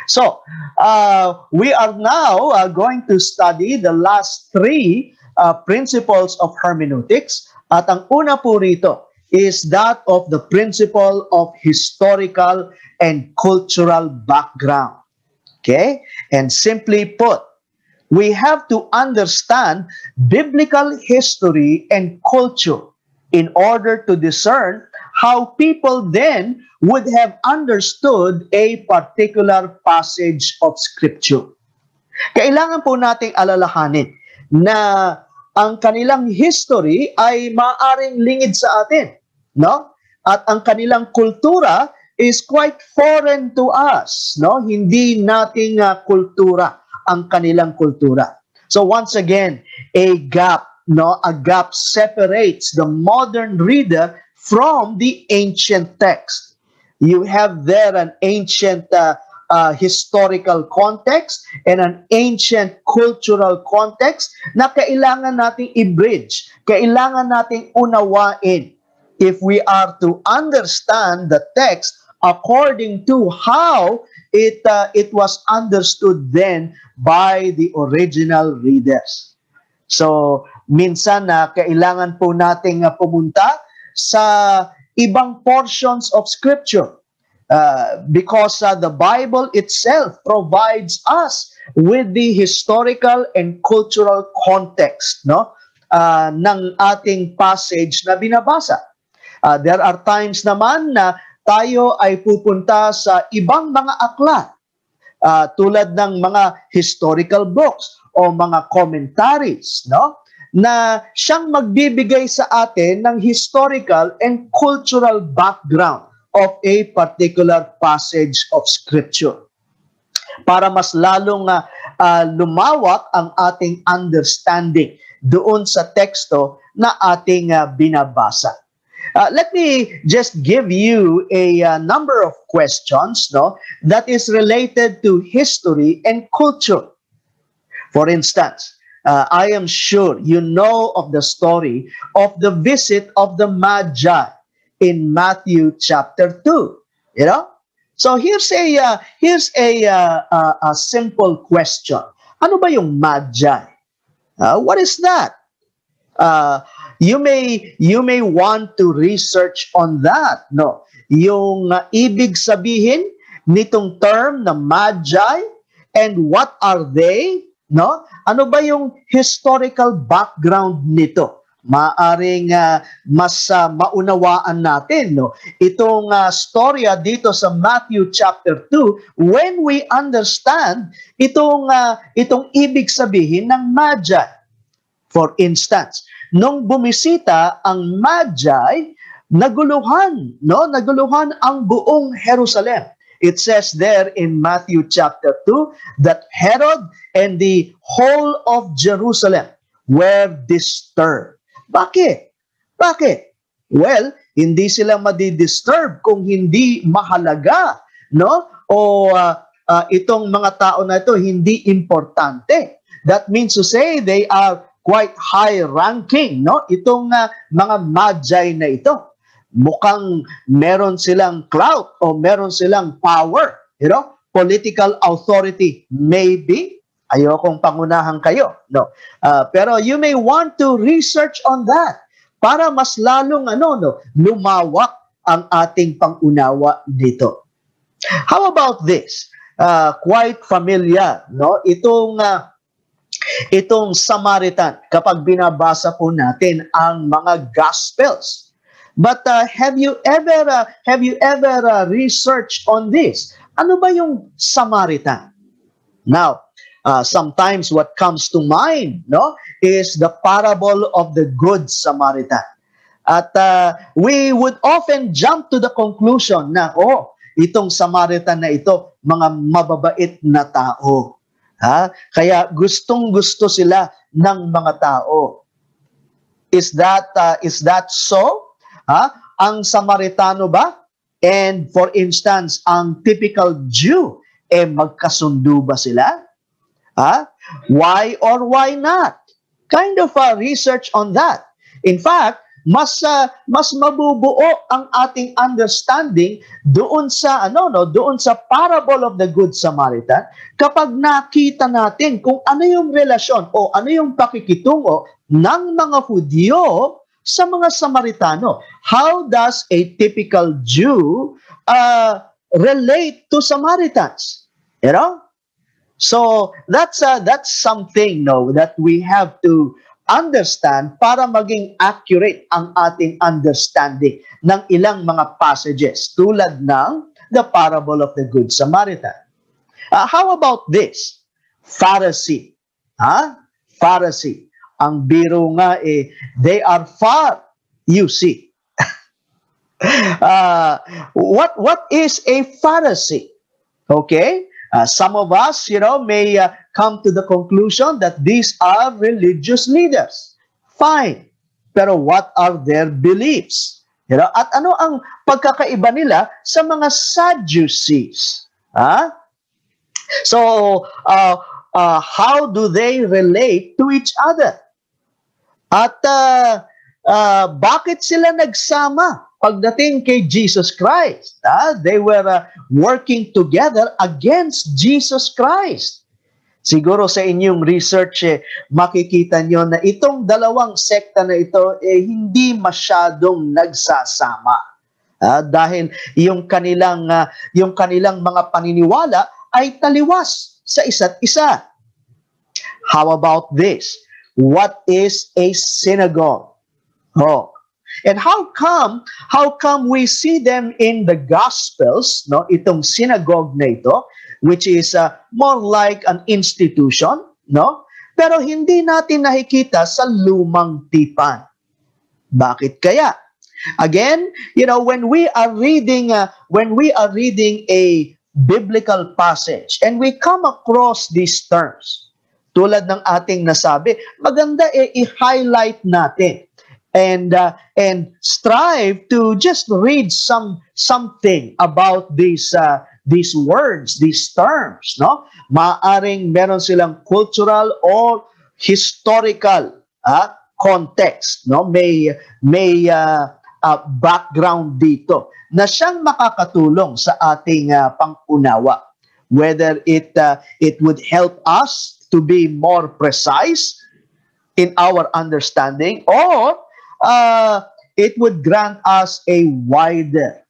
So, we are now going to study the last three principles of hermeneutics. At ang una po rito is that of the principle of historical and cultural background. Okay? And simply put, we have to understand biblical history and culture in order to discern how people then would have understood a particular passage of Scripture. Kailangan po nating alalahanin na ang kanilang history ay maaring lingid sa atin, no? At ang kanilang kultura is quite foreign to us, no? Hindi nating kultura ang kanilang kultura. So once again, a gap separates the modern reader from the ancient text. You have there an ancient historical context and an ancient cultural context na kailangan nating i-bridge, kailangan nating unawain if we are to understand the text according to how it was understood then by the original readers. So, minsan na kailangan po nating pumunta sa ibang portions of Scripture because the Bible itself provides us with the historical and cultural context, no, ng ating passage na binabasa. There are times naman na tayo ay pupunta sa ibang mga aklat tulad ng mga historical books o mga commentaries, no, na siyang magbibigay sa atin ng historical and cultural background of a particular passage of Scripture para mas lalong lumawak ang ating understanding doon sa teksto na ating binabasa. Let me just give you a number of questions, no, that is related to history and culture. For instance, I am sure you know of the story of the visit of the Magi in Matthew chapter 2. You know? So here's a simple question. Ano ba yung Magi? What is that? You may want to research on that, no? Yung ibig sabihin nitong term na Magi and what are they, no? Ano ba yung historical background nito? Maaring mas maunawaan natin, no, itong storya dito sa Matthew chapter 2 when we understand itong ibig sabihin ng Magi. For instance, nung bumisita ang Magi, naguluhan ang buong Jerusalem. It says there in Matthew chapter 2 that Herod and the whole of Jerusalem were disturbed. Bakit? Well, hindi sila madi-disturb kung hindi mahalaga, no? O itong mga tao na ito hindi importante. That means to say they are quite high-ranking, no? Itong mga Magi na ito. Mukhang meron silang clout o meron silang power, you know? Political authority, maybe. Ayokong pangunahan kayo, no? Pero you may want to research on that para mas lalong lumawak ang ating pangunawa dito. How about this? Quite familiar, no? Itong Samaritan kapag binabasa po natin ang mga Gospels. But have you ever researched on this? Ano ba yung Samaritan? Now, sometimes what comes to mind, no, is the parable of the Good Samaritan. At we would often jump to the conclusion na, itong Samaritan na ito, mga mababait na tao. Kaya gustong-gusto sila ng mga tao. Is that so? Ang Samaritano ba? And for instance, ang typical Jew, magkasundo ba sila? Why or why not? Kind of research on that. In fact, mas mabubuo ang ating understanding doon sa doon sa parable of the Good Samaritan kapag nakita natin kung ano yung relasyon o ano yung pakikitungo ng mga Hudyo sa mga Samaritano. How does a typical Jew relate to Samaritans? You know? So that's something that we have to understand para maging accurate ang ating understanding ng ilang mga passages tulad ng the parable of the Good Samaritan. How about this? Pharisee. Pharisee. Ang biro nga they are far, you see. What is a Pharisee? Okay? Some of us, may come to the conclusion that these are religious leaders. Fine. Pero what are their beliefs? At ano ang pagkakaiba nila sa mga Sadducees? So, how do they relate to each other? At bakit sila nagsama? Pagdating kay Jesus Christ, they were working together against Jesus Christ. Siguro sa inyong research, makikita nyo na itong dalawang sekta na ito hindi masyadong nagsasama. Dahil yung kanilang mga paniniwala ay taliwas sa isa't isa. How about this? What is a synagogue? And how come we see them in the Gospels, itong synagogue na ito, which is more like an institution, pero hindi natin nakikita sa lumang tipan. Bakit kaya? Again, when we are reading a biblical passage and we come across these terms, tulad ng ating nasabi, maganda i-highlight natin. And strive to just read something about these words, these terms, Maaring meron silang cultural or historical context, May background dito na siyang makakatulong sa ating pangunawa. Whether it would help us to be more precise in our understanding, or it would grant us a wider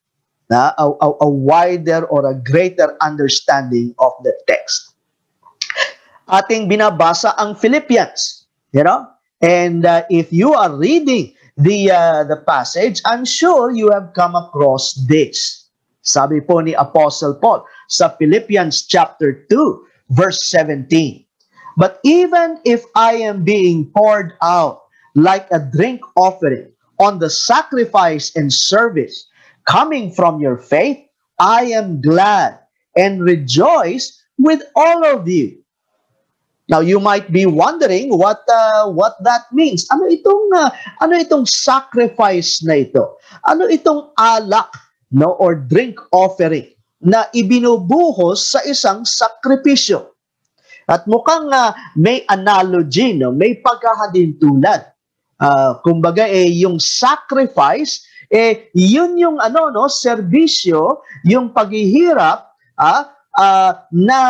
or a greater understanding of the text. Ating binabasa ang Philippians, and if you are reading the passage, I'm sure you have come across this. Sabi po ni Apostle Paul sa Philippians chapter 2, verse 17. But even if I am being poured out like a drink offering on the sacrifice and service coming from your faith, I am glad and rejoice with all of you. Now you might be wondering what that means. Ano itong sacrifice na ito? Ano itong alak, or drink offering na ibinubuhos sa isang sakripisyo? At mukhang may analogy, may pagkakadintulad. Kumbaga yung sacrifice, yun yung serbisyo, yung paghihirap na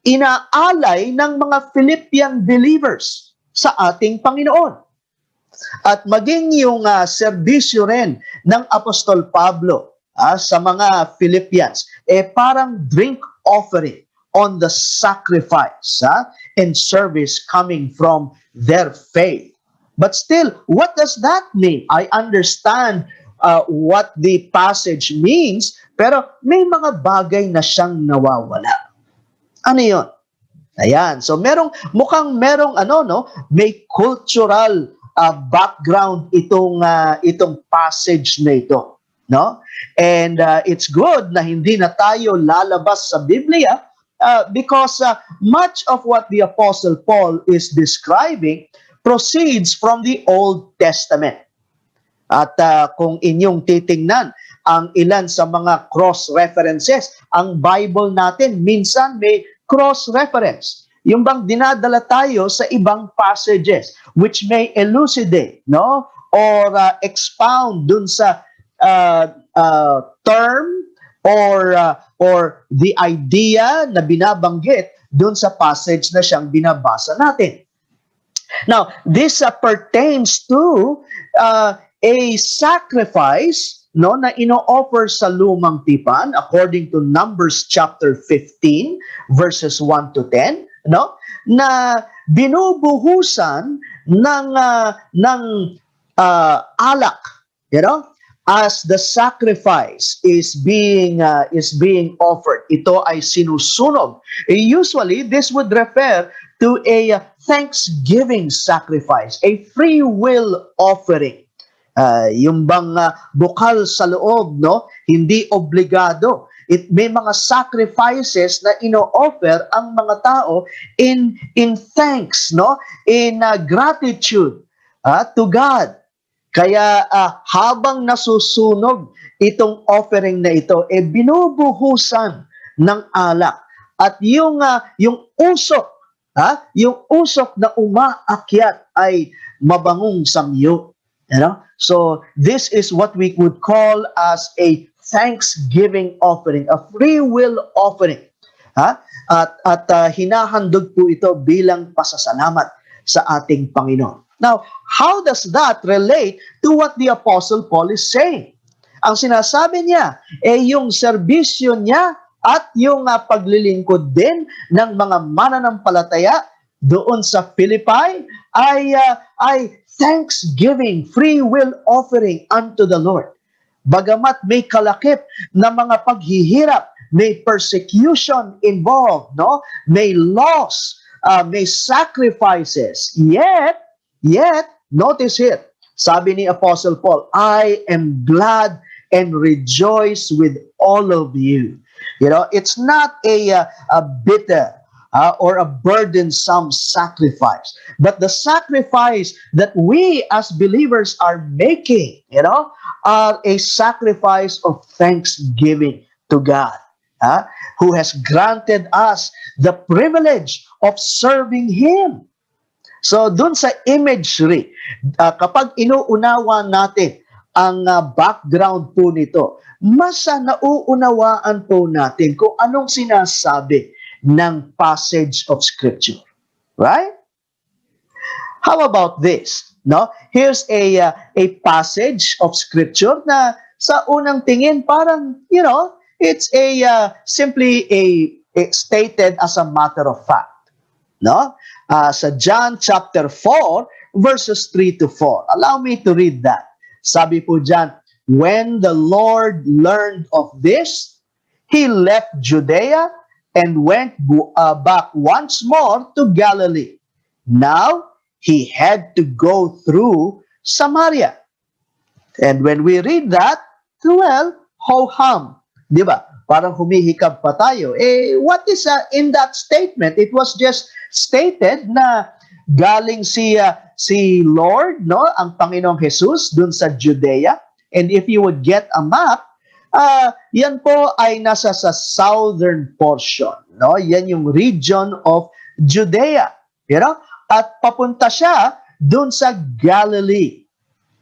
inaalay ng mga Philippian believers sa ating Panginoon. At maging yung serbisyo rin ng Apostol Pablo sa mga Philippians, parang drink offering on the sacrifice and service coming from their faith. But still, what does that mean? I understand what the passage means, pero may mga bagay na siyang nawawala. Ano yun? Ayan. So mukhang merong may cultural background itong passage na ito, And it's good na hindi na tayo lalabas sa Biblia because much of what the Apostle Paul is describing proceeds from the Old Testament. At kung inyong titingnan ang ilan sa mga cross-references, ang Bible natin minsan may cross-reference. Yung bang dinadala tayo sa ibang passages which may elucidate, or expound dun sa term or the idea na binabanggit dun sa passage na siyang binabasa natin. Now, this pertains to a sacrifice, no, na ino-offer sa lumang tipan according to Numbers chapter 15 verses 1 to 10, no, na binubuhusan ng alak, you know, as the sacrifice is being offered. Ito ay sinusunog. Usually, this would refer to a thanksgiving sacrifice, a free will offering. Yung bang bukal sa loob, no? Hindi obligado. May mga sacrifices na ino-offer ang mga tao in thanks, no? In gratitude to God. Kaya habang nasusunog itong offering na ito, binubuhusan ng alak. At yung usok, yung usok na umaakyat ay mabangong samyo. You know? So this is what we would call as a thanksgiving offering, a free will offering. At hinahandog po ito bilang pasasalamat sa ating Panginoon. Now, how does that relate to what the Apostle Paul is saying? Ang sinasabi niya, yung serbisyo niya at yung paglilingkod din ng mga mananampalataya doon sa Philippi ay thanksgiving, free will offering unto the Lord. Bagamat may kalakip na mga paghihirap, may persecution involved, no? May loss, may sacrifices, Yet, notice here, sabi ni Apostle Paul, I am glad and rejoice with all of you. You know, it's not a bitter or a burdensome sacrifice, but the sacrifice that we as believers are making, you know, are a sacrifice of thanksgiving to God, who has granted us the privilege of serving Him. So, dun sa imagery, kapag inuunawa natin ang background po nito, mas nauunawaan po natin kung anong sinasabi ng passage of Scripture. Right? How about this? No? Here's a passage of Scripture na sa unang tingin parang, you know, it's simply stated as a matter of fact. No? Sa John chapter 4 verses 3 to 4. Allow me to read that. Sabi po dyan, when the Lord learned of this, He left Judea and went back once more to Galilee. Now, He had to go through Samaria. And when we read that, well, ho-hum. Di ba? Parang humihikab pa tayo. What is in that statement? It was just stated na galing si Lord, no, ang Panginoong Jesus dun sa Judea. And if you would get a map, yan po ay nasa sa southern portion, no? Yan yung region of Judea, you know? At papunta siya dun sa Galilee.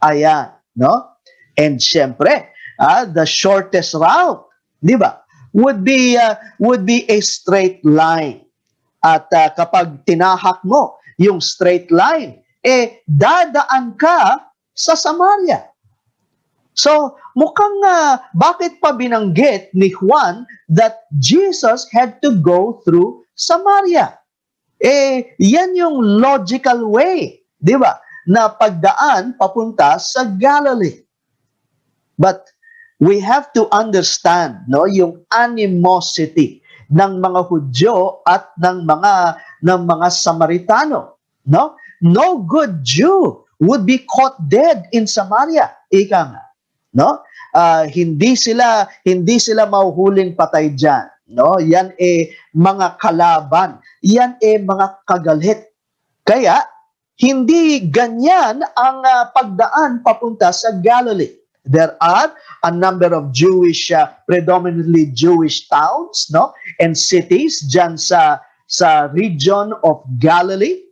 Ayan, no? And syempre, the shortest route, di ba? Would be a straight line. At kapag tinahak mo yung straight line, dadaan ka sa Samaria. So, mukhang bakit pa binanggit ni Juan that Jesus had to go through Samaria? Yan yung logical way, di ba? Na pagdaan papunta sa Galilee. But we have to understand, no, yung animosity ng mga Hudyo at ng mga Samaritano, no? No good Jew would be caught dead in Samaria. Ika nga, no? Hindi sila mahuhuling patay diyan, no? Yan mga kalaban, yan mga kagalit. Kaya hindi ganyan ang pagdaan papunta sa Galilee. There are a number of predominantly Jewish towns, no, and cities dyan sa region of Galilee.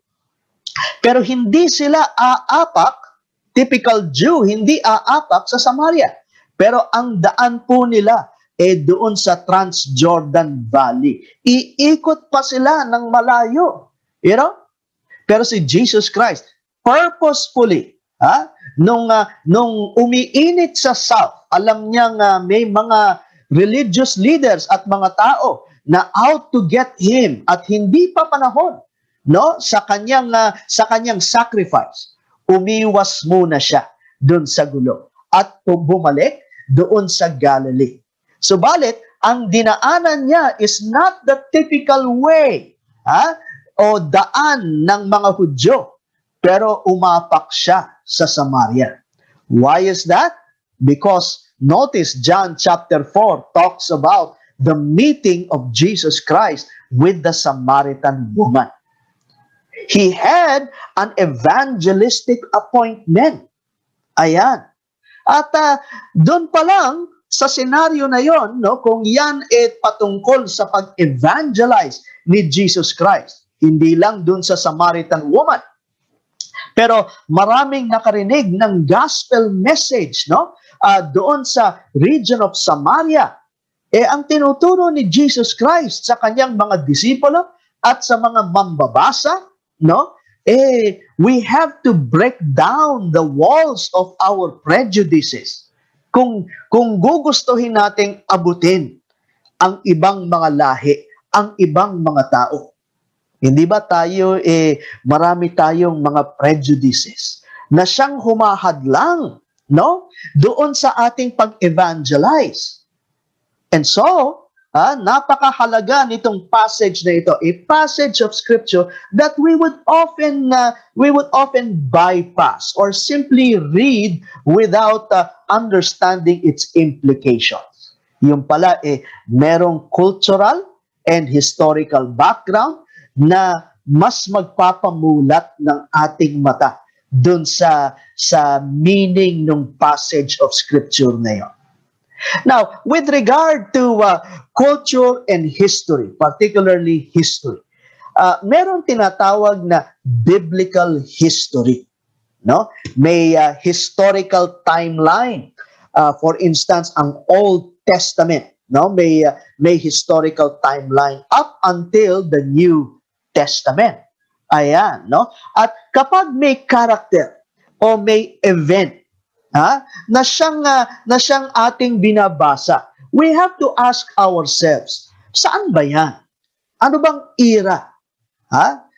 Pero hindi sila aapak typical Jew, hindi aapak sa Samaria. Pero ang daan po nila doon sa Transjordan Valley. Iikot pa sila ng malayo. You know? Pero si Jesus Christ, purposefully, nung umiinit sa south, alam niyang may mga religious leaders at mga tao na out to get him at hindi pa panahon, no, sa kanyang sacrifice. Umiwas muna siya doon sa gulo at bumalik doon sa Galilee. Subalit, ang dinaanan niya is not the typical way, o daan ng mga Hudyo, pero umapak siya sa Samaria. Why is that? Because notice John chapter 4 talks about the meeting of Jesus Christ with the Samaritan woman. He had an evangelistic appointment. Ayan. At doon pa lang, sa senaryo na yon, no, kung yan patungkol sa pag-evangelize ni Jesus Christ, hindi lang doon sa Samaritan woman, pero maraming nakarinig ng gospel message, no, doon sa region of Samaria. Ang tinuturo ni Jesus Christ sa kanyang mga disipulo at sa mga mambabasa, no, we have to break down the walls of our prejudices. Kung gugustuhin nating abutin ang ibang mga lahi, ang ibang mga tao. Hindi ba tayo, marami tayong mga prejudices na siyang humahadlang, no, doon sa ating pag-evangelize. And so, napakahalaga nitong passage na ito, a passage of Scripture that we would often bypass or simply read without understanding its implications. Yung pala, merong cultural and historical background na mas magpapamulat ng ating mata dun sa meaning ng passage of Scripture na yun. Now, with regard to culture and history, particularly history, meron tinatawag na biblical history. No? May historical timeline. For instance, ang Old Testament, no? May historical timeline up until the New Testament. Ayan, no? At kapag may character o may event na siyang ating binabasa, we have to ask ourselves, saan ba yan? Ano bang era?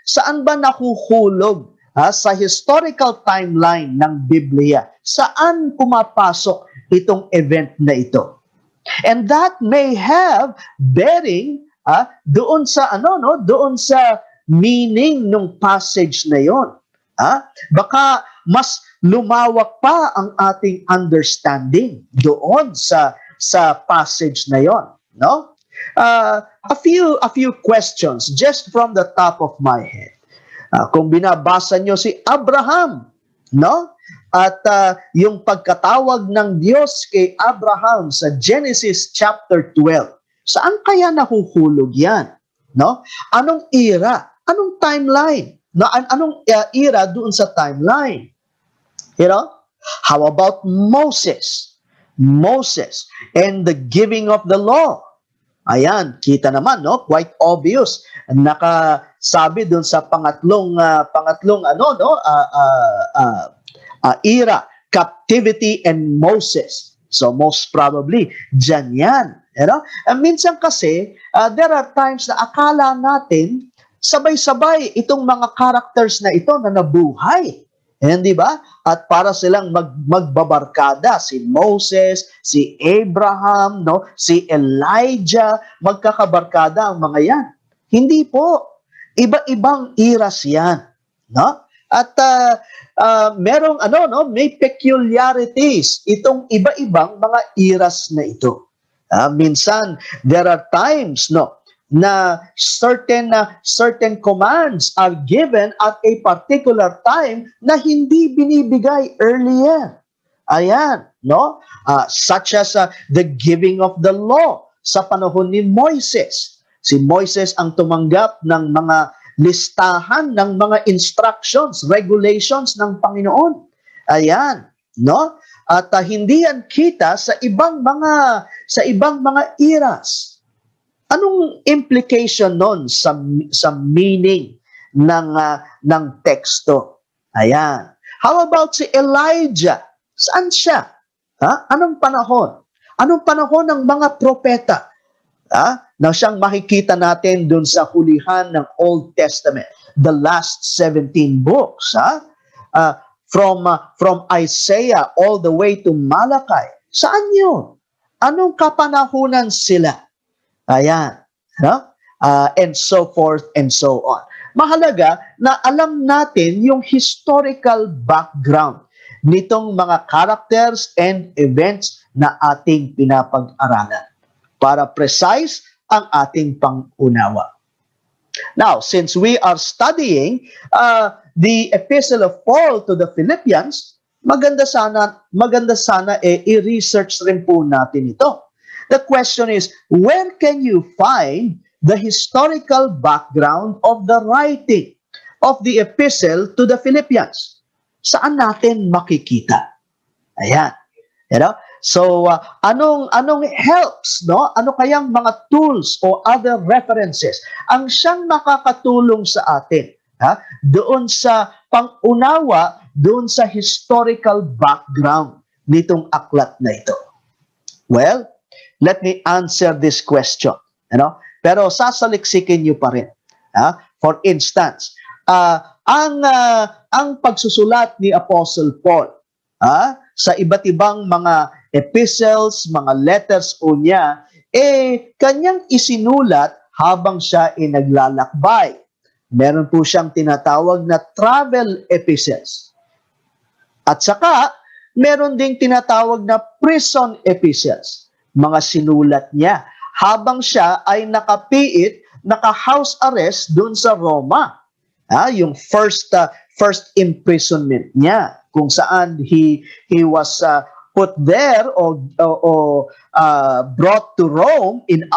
Saan ba nahuhulog sa historical timeline ng Biblia? Saan pumapasok itong event na ito? And that may have bearing doon sa doon sa meaning ng passage na yon. Baka mas lumawak pa ang ating understanding doon sa passage na yon, no? A few questions just from the top of my head. Kung binabasa nyo si Abraham, no? At yung pagkatawag ng Diyos kay Abraham sa Genesis chapter 12, saan kaya nahuhulog yan, no? Anong era? Anong timeline? No, anong era doon sa timeline? You know? How about Moses? Moses and the giving of the law. Ayan, kita naman, no? Quite obvious. Nakasabi doon sa pangatlong era, captivity and Moses. So most probably, dyan yan. You know? Minsan kasi, there are times na akala natin, sabay-sabay itong mga characters na ito na nabuhay. Hindi ba? At para silang magbabarkada, si Moses, si Abraham, no, si Elijah, magkakabarkada ang mga yan. Hindi po. Iba-ibang eras yan, no? At merong may peculiarities itong iba-ibang mga eras na ito. Minsan there are times, no, na certain commands are given at a particular time na hindi binibigay earlier. Ayan, no? Such as the giving of the law sa panahon ni Moises. Si Moises ang tumanggap ng mga listahan ng mga instructions, regulations ng Panginoon. Ayan, no? At hindi yan kita sa ibang mga eras. Anong implication nun sa meaning ng teksto? Ayan. How about si Elijah? Saan siya? Anong panahon? Anong panahon ng mga propeta? Na siyang makikita natin dun sa hulihan ng Old Testament, the last 17 books. From Isaiah all the way to Malachi. Saan yun? Anong kapanahunan sila? Ayan. And so forth and so on. Mahalaga na alam natin yung historical background nitong mga characters and events na ating pinapag-aralan para precise ang ating pang-unawa. Now, since we are studying the Epistle of Paul to the Philippians, maganda sana i-research rin po natin ito. The question is, where can you find the historical background of the writing of the Epistle to the Philippians? Saan natin makikita? Ayan. So, anong helps, no? Ano kayang mga tools o other references ang siyang makakatulong sa atin, doon sa pang-unawa, doon sa historical background nitong aklat na ito? Well, let me answer this question. Pero sasaliksikin niyo pa rin. For instance, ang pagsusulat ni Apostle Paul sa iba't ibang mga epistles, mga letters o niya, kanyang isinulat habang siya naglalakbay. Meron po siyang tinatawag na travel epistles. At saka, meron ding tinatawag na prison epistles. Mga sinulat niya habang siya ay naka-house arrest doon sa Roma. Yung first imprisonment niya, kung saan he was put there or brought to Rome in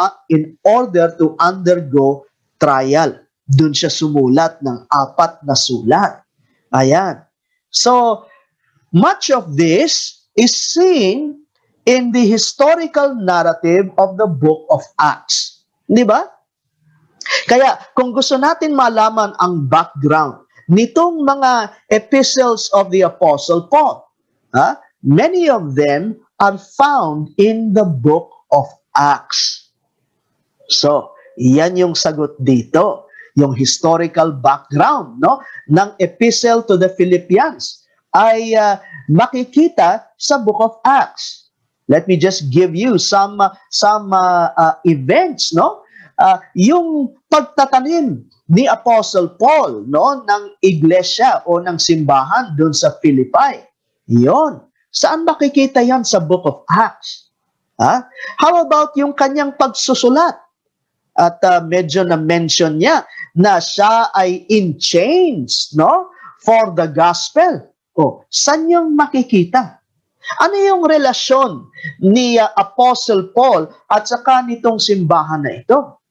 order to undergo trial. Doon siya sumulat ng 4 na sulat. Ayan. So, much of this is seen in the historical narrative of the book of Acts. Di ba? Kaya, kung gusto natin malaman ang background nitong mga epistles of the Apostle Paul, many of them are found in the book of Acts. So, yan yung sagot dito. Yung historical background, no, ng Epistle to the Philippians ay makikita sa book of Acts. Let me just give you some events, no? Yung pagtatanim ni Apostle Paul, no, ng iglesia o ng simbahan doon sa Philippi. Yon. Saan makikita yan sa book of Acts? How about yung kanyang pagsusulat? At medyo na-mention niya na siya ay in chains, no, for the gospel. Saan yung makikita? Ano yung relasyon ni Apostle Paul at saka nitong simbahan na ito?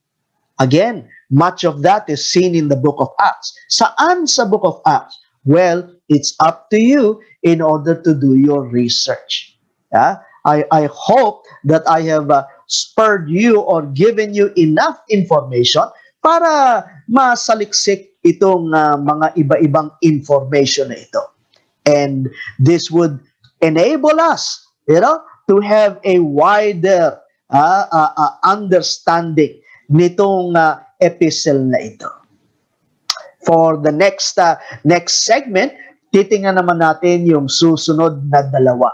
Again, much of that is seen in the book of Acts. Saan sa book of Acts? Well, it's up to you in order to do your research. I hope that I have spurred you or given you enough information para masaliksik itong mga iba-ibang information na ito. And this would enable us, to have a wider understanding nitong epistle na ito. For the next segment, titingnan naman natin yung susunod na dalawa.